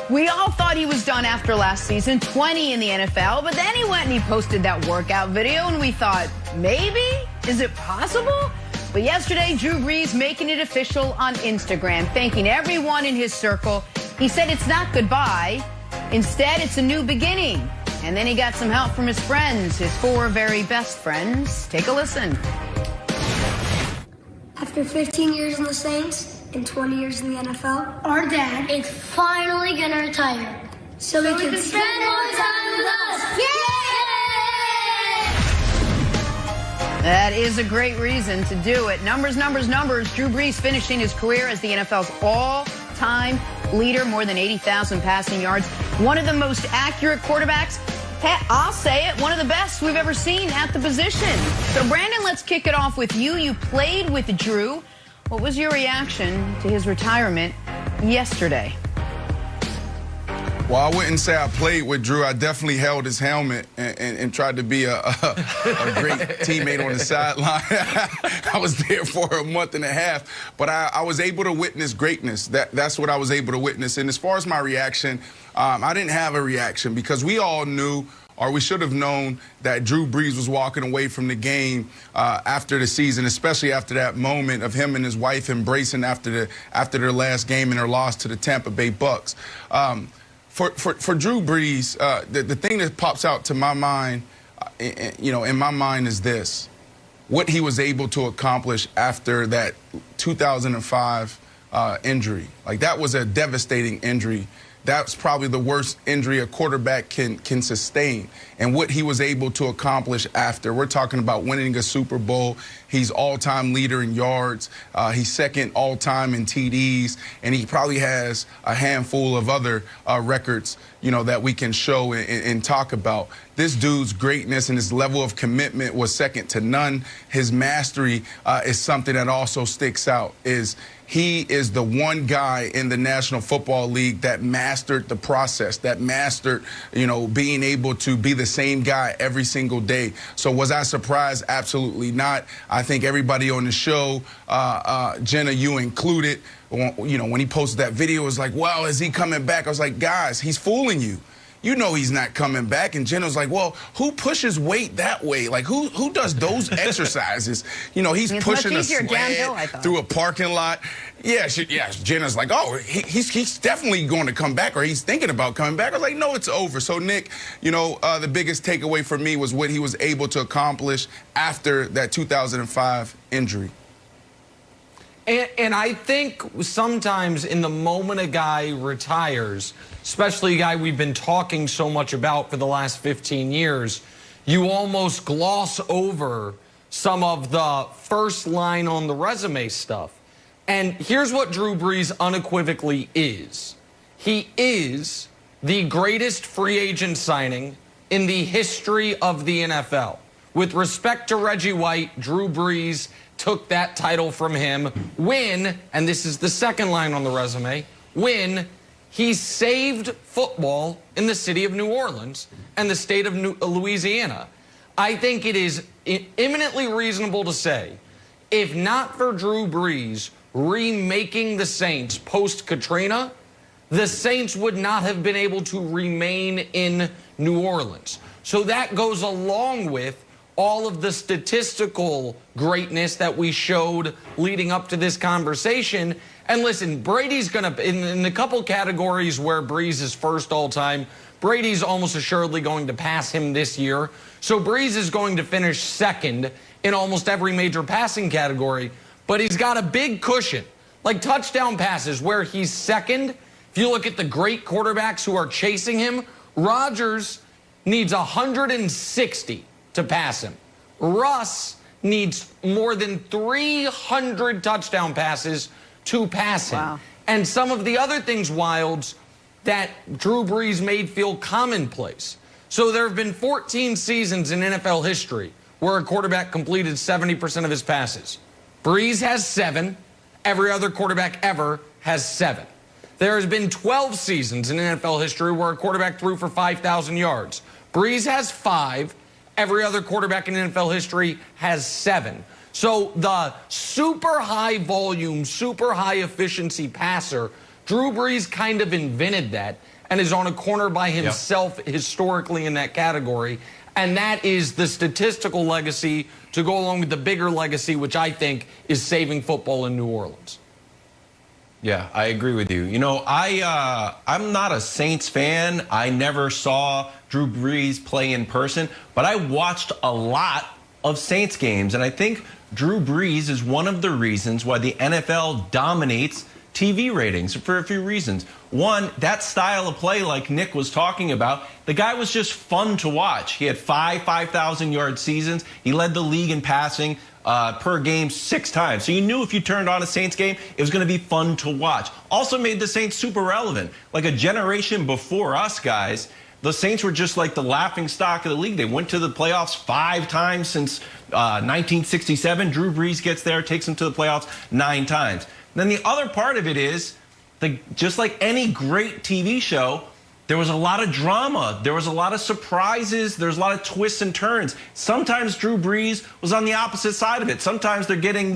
We all thought he was done after last season, 20 in the NFL, but then he went and he posted that workout video, and we thought, maybe? Is it possible? But yesterday, Drew Brees making it official on Instagram, thanking everyone in his circle. He said it's not goodbye. Instead, it's a new beginning. And then he got some help from his friends, his 4 very best friends. Take a listen. After 15 years in the Saints and 20 years in the NFL, our dad is finally going to retire. So we can spend more time with us. Yay! That is a great reason to do it. Numbers, numbers, numbers. Drew Brees finishing his career as the NFL's all-time leader, more than 80,000 passing yards. One of the most accurate quarterbacks. I'll say it, one of the best we've ever seen at the position. So, Brandon, let's kick it off with you. You played with Drew. What was your reaction to his retirement yesterday? Well, I wouldn't say I played with Drew. I definitely held his helmet and tried to be a great teammate on the sideline. I was there for a month and a half, but I was able to witness greatness. That's what I was able to witness. And as far as my reaction, I didn't have a reaction because we all knew, or we should have known, that Drew Brees was walking away from the game after the season, especially after that moment of him and his wife embracing after their last game and their loss to the Tampa Bay Bucks. For Drew Brees, the thing that pops out to my mind, in my mind is this: what he was able to accomplish after that 2005 injury. Like, that was a devastating injury. That's probably the worst injury a quarterback can sustain. And what he was able to accomplish after, we're talking about winning a Super Bowl. He's all-time leader in yards. He's second all-time in TDs. And he probably has a handful of other records, that we can show and talk about. This dude's greatness and his level of commitment was second to none. His mastery is something that also sticks out. He is the one guy in the National Football League that mastered the process, that mastered, being able to be the same guy every single day. So was I surprised? Absolutely not. I think everybody on the show, Jenna, you included, when he posted that video, it was like, well, is he coming back? I was like, guys, he's fooling you. You know he's not coming back. And Jenna was like, well, who pushes weight that way? Like, who does those exercises? He's pushing a sled through a parking lot. Yeah, Jenna's like, oh, he's definitely going to come back, or he's thinking about coming back. I was like, no, it's over. So, Nick, the biggest takeaway for me was what he was able to accomplish after that 2005 injury. And I think sometimes in the moment a guy retires, especially a guy we've been talking so much about for the last 15 years, you almost gloss over some of the first line on the resume stuff. And here's what Drew Brees unequivocally is. He is the greatest free agent signing in the history of the NFL. With respect to Reggie White, Drew Brees took that title from him when, and this is the second line on the resume, when he saved football in the city of New Orleans and the state of Louisiana. I think it is eminently reasonable to say, if not for Drew Brees remaking the Saints post-Katrina, the Saints would not have been able to remain in New Orleans. So that goes along with all of the statistical greatness that we showed leading up to this conversation. And listen, Brady's going to, in the couple categories where Brees is first all-time, Brady's almost assuredly going to pass him this year. So Brees is going to finish second in almost every major passing category, but he's got a big cushion. Like touchdown passes where he's second. If you look at the great quarterbacks who are chasing him, Rodgers needs 160 to pass him. Russ needs more than 300 touchdown passes to pass him. Wow. And some of the other things, Wilds, that Drew Brees made feel commonplace. So there have been 14 seasons in NFL history where a quarterback completed 70% of his passes. Brees has 7. Every other quarterback ever has 7. There has been 12 seasons in NFL history where a quarterback threw for 5,000 yards. Brees has 5. Every other quarterback in NFL history has 7. So the super high volume, super high efficiency passer Drew Brees kind of invented that and is on a corner by himself historically in that category. And that is the statistical legacy to go along with the bigger legacy, which I think is saving football in New Orleans. Yeah, I agree with you. You know, I'm not a Saints fan. I never saw Drew Brees play in person, but I watched a lot of Saints games, and I think Drew Brees is one of the reasons why the NFL dominates TV ratings for a few reasons. One, that style of play like Nick was talking about, the guy was just fun to watch. He had 5,000-yard seasons. He led the league in passing per game 6 times. So you knew if you turned on a Saints game, it was going to be fun to watch. Also made the Saints super relevant. Like a generation before us, guys, the Saints were just like the laughing stock of the league. They went to the playoffs 5 times since 1967. Drew Brees gets there, takes them to the playoffs 9 times. Then the other part of it is, just like any great TV show, there was a lot of drama. There was a lot of surprises. There's a lot of twists and turns. Sometimes Drew Brees was on the opposite side of it. Sometimes they're getting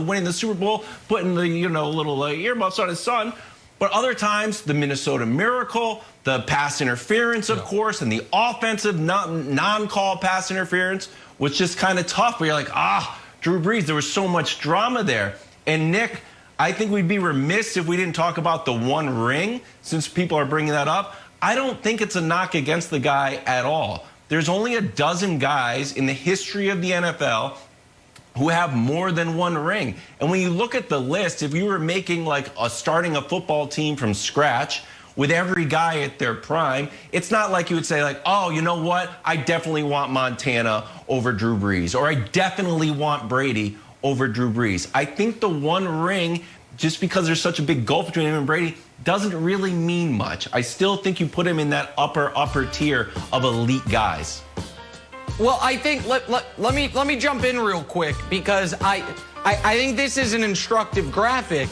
winning the Super Bowl, putting the, little earmuffs on his son. But other times, the Minnesota Miracle, the pass interference, of course, and the offensive non-call pass interference was just kind of tough. Where you're like, Drew Brees, there was so much drama there. And Nick, I think we'd be remiss if we didn't talk about the one ring, since people are bringing that up. I don't think it's a knock against the guy at all. There's only a dozen guys in the history of the NFL who have more than one ring. And when you look at the list, if you were making starting a football team from scratch with every guy at their prime, it's not like you would say oh, you know what? I definitely want Montana over Drew Brees, or I definitely want Brady over Drew Brees. I think the one ring, just because there's such a big gulf between him and Brady, doesn't really mean much. I still think you put him in that upper tier of elite guys. Well, I think let me jump in real quick, because I think this is an instructive graphic,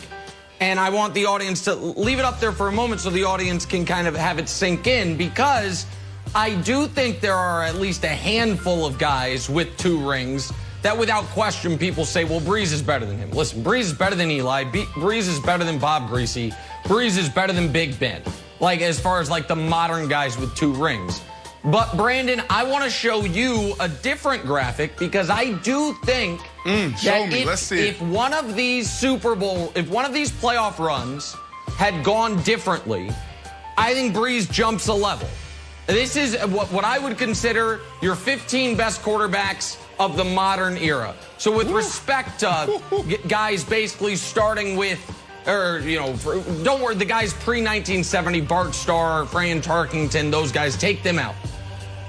and I want the audience to leave it up there for a moment so the audience can kind of have it sink in, because I do think there are at least a handful of guys with 2 rings that without question people say, well, Brees is better than him. Listen, Brees is better than Eli. Brees is better than Bob Greasy. Brees is better than Big Ben. As far as the modern guys with 2 rings. But Brandon, I want to show you a different graphic, because I do think that if one of these playoff runs had gone differently, I think Brees jumps a level. This is what I would consider your 15 best quarterbacks of the modern era. So with respect to guys basically starting with, don't worry, the guys pre-1970, Bart Starr, Fran Tarkington, those guys, take them out.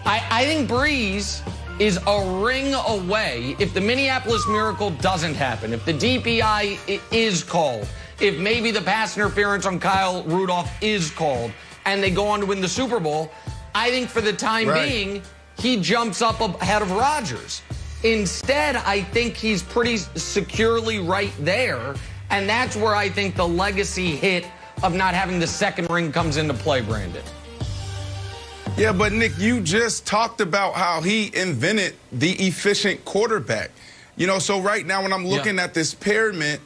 I think Brees is a ring away if the Minneapolis Miracle doesn't happen, if the DPI is called, if maybe the pass interference on Kyle Rudolph is called, and they go on to win the Super Bowl. I think for the time being, he jumps up ahead of Rodgers. Instead, I think he's pretty securely right there, and that's where I think the legacy hit of not having the second ring comes into play, Brandon. Yeah, but Nick, you just talked about how he invented the efficient quarterback. So right now when I'm looking at this pyramid,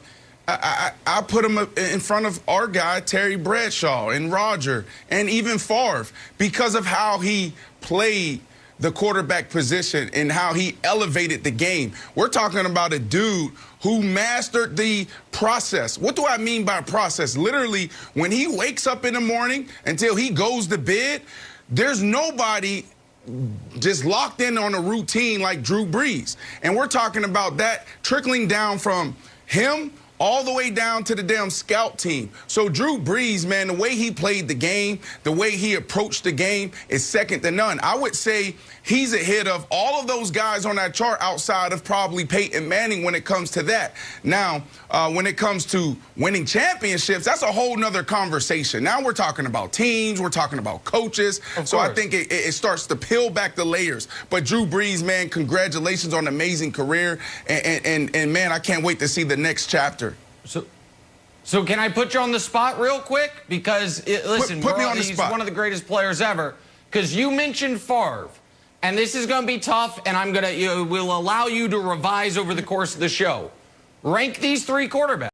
I put him in front of our guy, Terry Bradshaw, and Roger, and even Favre, because of how he played the quarterback position and how he elevated the game. We're talking about a dude who mastered the process. What do I mean by process? Literally, when he wakes up in the morning until he goes to bed, there's nobody just locked in on a routine like Drew Brees. And we're talking about that trickling down from him all the way down to the damn scout team. So Drew Brees, man, the way he played the game, the way he approached the game is second to none. I would say he's ahead of all of those guys on that chart outside of probably Peyton Manning when it comes to that. Now, when it comes to winning championships, that's a whole nother conversation. Now we're talking about teams, we're talking about coaches. So I think it starts to peel back the layers. But Drew Brees, man, congratulations on an amazing career. And man, I can't wait to see the next chapter. So can I put you on the spot real quick? Because, listen, put me on the spot. He's one of the greatest players ever. Because you mentioned Favre, and this is going to be tough, and we'll allow you to revise over the course of the show. Rank these 3 quarterbacks.